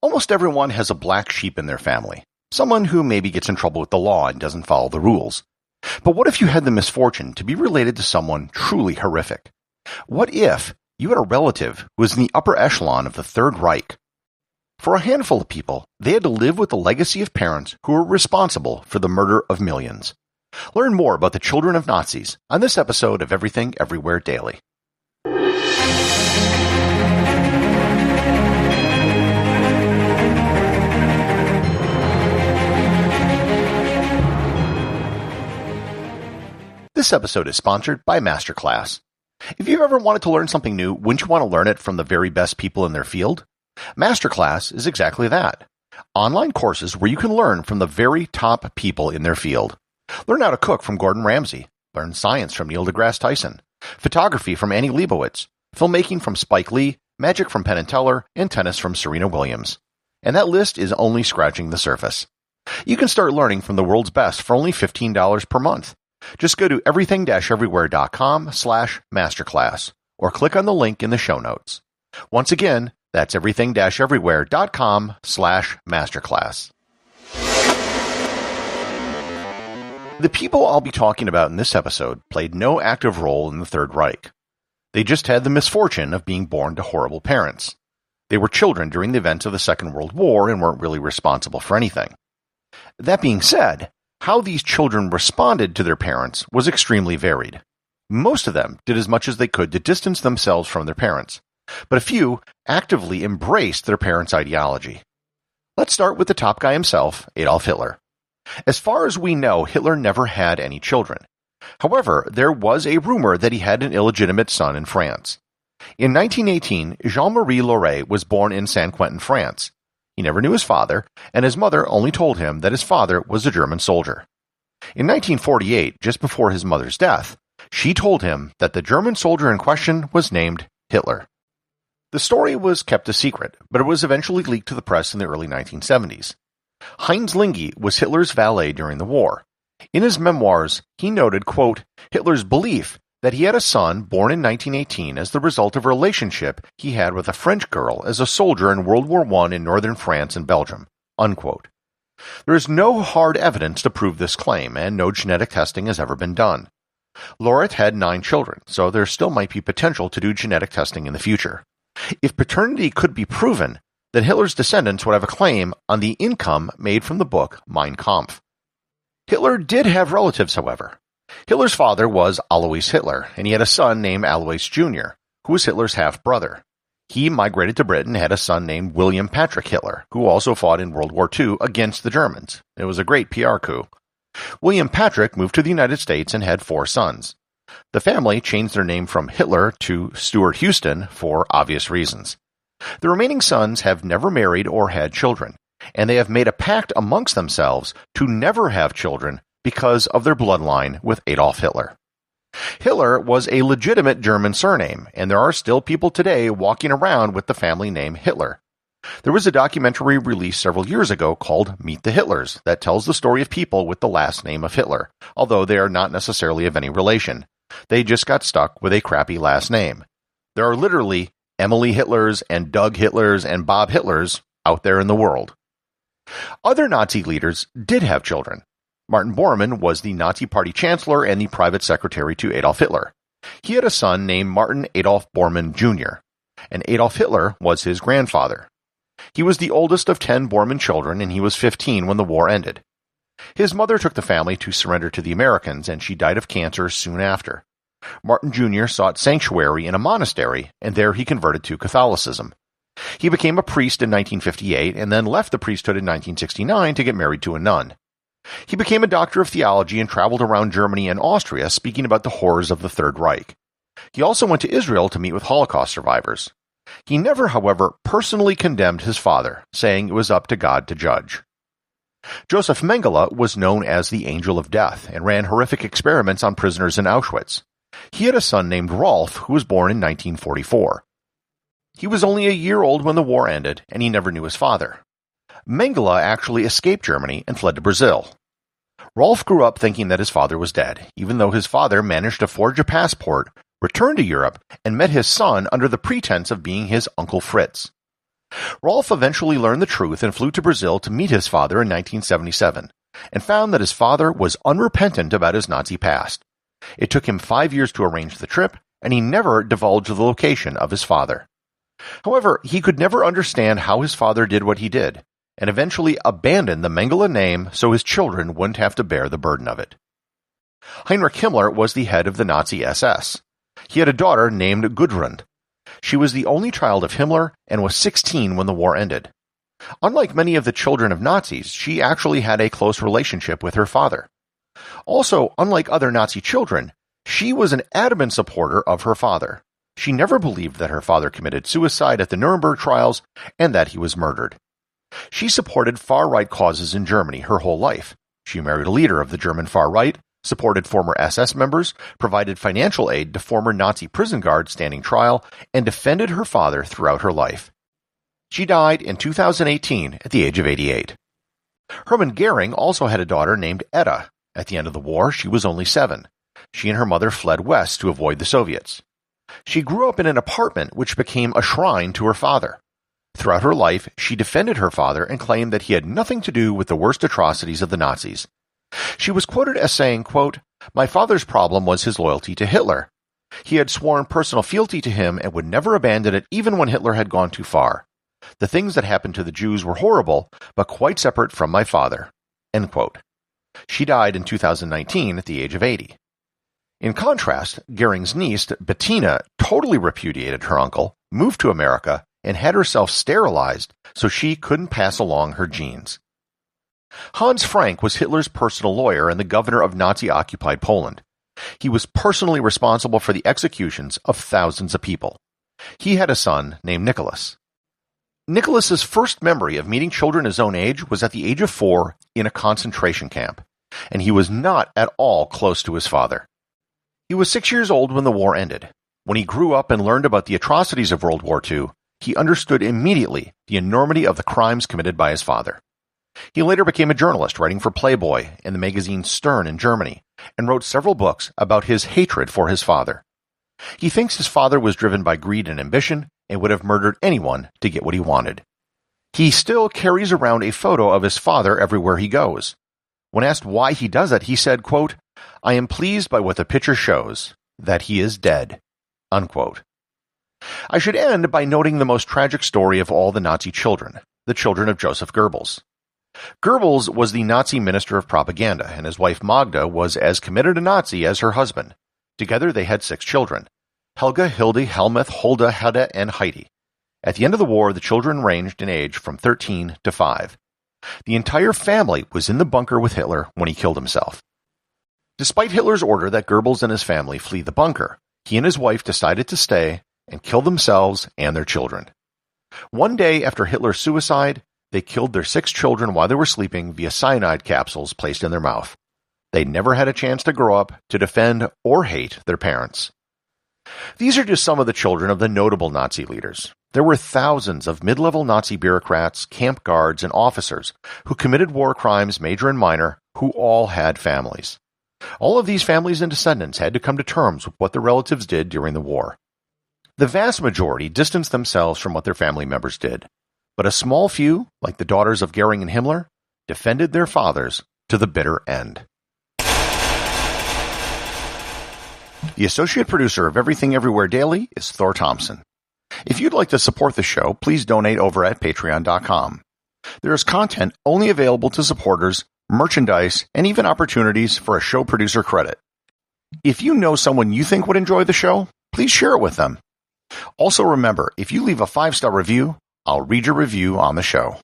Almost everyone has a black sheep in their family, someone who maybe gets in trouble with the law and doesn't follow the rules. But what if you had the misfortune to be related to someone truly horrific? What if you had a relative who was in the upper echelon of the Third Reich? For a handful of people, they had to live with the legacy of parents who were responsible for the murder of millions. Learn more about the children of Nazis on this episode of Everything Everywhere Daily. This episode is sponsored by Masterclass. If you've ever wanted to learn something new, wouldn't you want to learn it from the very best people in their field? Masterclass is exactly that. Online courses where you can learn from the very top people in their field. Learn how to cook from Gordon Ramsay. Learn science from Neil deGrasse Tyson. Photography from Annie Leibovitz. Filmmaking from Spike Lee. Magic from Penn & Teller. And tennis from Serena Williams. And that list is only scratching the surface. You can start learning from the world's best for only $15 per month. Just go to everything-everywhere.com/masterclass or click on the link in the show notes. Once again, that's everything-everywhere.com/masterclass. The people I'll be talking about in this episode played no active role in the Third Reich. They just had the misfortune of being born to horrible parents. They were children during the events of the Second World War and weren't really responsible for anything. That being said, how these children responded to their parents was extremely varied. Most of them did as much as they could to distance themselves from their parents, but a few actively embraced their parents' ideology. Let's start with the top guy himself, Adolf Hitler. As far as we know, Hitler never had any children. However, there was a rumor that he had an illegitimate son in France. In 1918, Jean-Marie Laurey was born in Saint-Quentin, France. He never knew his father, and his mother only told him that his father was a German soldier. In 1948, just before his mother's death, she told him that the German soldier in question was named Hitler. The story was kept a secret, but it was eventually leaked to the press in the early 1970s. Heinz Linge was Hitler's valet during the war. In his memoirs, he noted, quote, Hitler's belief that he had a son born in 1918 as the result of a relationship he had with a French girl as a soldier in World War I in northern France and Belgium, unquote. There is no hard evidence to prove this claim, and no genetic testing has ever been done. Lauret had 9 children, so there still might be potential to do genetic testing in the future. If paternity could be proven, then Hitler's descendants would have a claim on the income made from the book Mein Kampf. Hitler did have relatives, however. Hitler's father was Alois Hitler, and he had a son named Alois Jr., who was Hitler's half-brother. He migrated to Britain and had a son named William Patrick Hitler, who also fought in World War II against the Germans. It was a great PR coup. William Patrick moved to the United States and had 4 sons. The family changed their name from Hitler to Stuart Houston for obvious reasons. The remaining sons have never married or had children, and they have made a pact amongst themselves to never have children because of their bloodline with Adolf Hitler. Hitler was a legitimate German surname, and there are still people today walking around with the family name Hitler. There was a documentary released several years ago called Meet the Hitlers that tells the story of people with the last name of Hitler, although they are not necessarily of any relation. They just got stuck with a crappy last name. There are literally Emily Hitlers and Doug Hitlers and Bob Hitlers out there in the world. Other Nazi leaders did have children. Martin Bormann was the Nazi Party chancellor and the private secretary to Adolf Hitler. He had a son named Martin Adolf Bormann Jr., and Adolf Hitler was his grandfather. He was the oldest of 10 Bormann children, and he was 15 when the war ended. His mother took the family to surrender to the Americans, and she died of cancer soon after. Martin Jr. sought sanctuary in a monastery, and there he converted to Catholicism. He became a priest in 1958 and then left the priesthood in 1969 to get married to a nun. He became a doctor of theology and traveled around Germany and Austria speaking about the horrors of the Third Reich. He also went to Israel to meet with Holocaust survivors. He never, however, personally condemned his father, saying it was up to God to judge. Joseph Mengele was known as the Angel of Death and ran horrific experiments on prisoners in Auschwitz. He had a son named Rolf who was born in 1944. He was only a year old when the war ended, and he never knew his father. Mengele actually escaped Germany and fled to Brazil. Rolf grew up thinking that his father was dead, even though his father managed to forge a passport, returned to Europe, and met his son under the pretense of being his Uncle Fritz. Rolf eventually learned the truth and flew to Brazil to meet his father in 1977, and found that his father was unrepentant about his Nazi past. It took him 5 years to arrange the trip, and he never divulged the location of his father. However, he could never understand how his father did what he did, and eventually abandoned the Mengele name so his children wouldn't have to bear the burden of it. Heinrich Himmler was the head of the Nazi SS. He had a daughter named Gudrun. She was the only child of Himmler and was 16 when the war ended. Unlike many of the children of Nazis, she actually had a close relationship with her father. Also, unlike other Nazi children, she was an adamant supporter of her father. She never believed that her father committed suicide at the Nuremberg trials and that he was murdered. She supported far-right causes in Germany her whole life. She married a leader of the German far-right, supported former SS members, provided financial aid to former Nazi prison guards standing trial, and defended her father throughout her life. She died in 2018 at the age of 88. Hermann Goering also had a daughter named Etta. At the end of the war, she was only 7. She and her mother fled west to avoid the Soviets. She grew up in an apartment which became a shrine to her father. Throughout her life, she defended her father and claimed that he had nothing to do with the worst atrocities of the Nazis. She was quoted as saying, quote, "My father's problem was his loyalty to Hitler. He had sworn personal fealty to him and would never abandon it even when Hitler had gone too far. The things that happened to the Jews were horrible, but quite separate from my father." End quote. She died in 2019 at the age of 80. In contrast, Goering's niece, Bettina, totally repudiated her uncle, moved to America, and had herself sterilized so she couldn't pass along her genes. Hans Frank was Hitler's personal lawyer and the governor of Nazi-occupied Poland. He was personally responsible for the executions of thousands of people. He had a son named Nicholas. Nicholas's first memory of meeting children his own age was at the age of 4 in a concentration camp, and he was not at all close to his father. He was 6 years old when the war ended. When he grew up and learned about the atrocities of World War II, he understood immediately the enormity of the crimes committed by his father. He later became a journalist, writing for Playboy and the magazine Stern in Germany, and wrote several books about his hatred for his father. He thinks his father was driven by greed and ambition and would have murdered anyone to get what he wanted. He still carries around a photo of his father everywhere he goes. When asked why he does it, he said, quote, "I am pleased by what the picture shows, that he is dead." Unquote. I should end by noting the most tragic story of all the Nazi children, the children of Joseph Goebbels. Goebbels was the Nazi minister of propaganda, and his wife Magda was as committed a Nazi as her husband. Together they had 6 children: Helga, Hilde, Helmuth, Hulda, Hedda, and Heidi. At the end of the war, the children ranged in age from 13 to 5. The entire family was in the bunker with Hitler when he killed himself. Despite Hitler's order that Goebbels and his family flee the bunker, he and his wife decided to stay and kill themselves and their children. One day after Hitler's suicide, they killed their 6 children while they were sleeping via cyanide capsules placed in their mouth. They never had a chance to grow up to defend or hate their parents. These are just some of the children of the notable Nazi leaders. There were thousands of mid-level Nazi bureaucrats, camp guards, and officers who committed war crimes, major and minor, who all had families. All of these families and descendants had to come to terms with what their relatives did during the war. The vast majority distanced themselves from what their family members did, but a small few, like the daughters of Goering and Himmler, defended their fathers to the bitter end. The associate producer of Everything Everywhere Daily is Thor Thomsen. If you'd like to support the show, please donate over at patreon.com. There is content only available to supporters, merchandise, and even opportunities for a show producer credit. If you know someone you think would enjoy the show, please share it with them. Also remember, if you leave a 5-star review, I'll read your review on the show.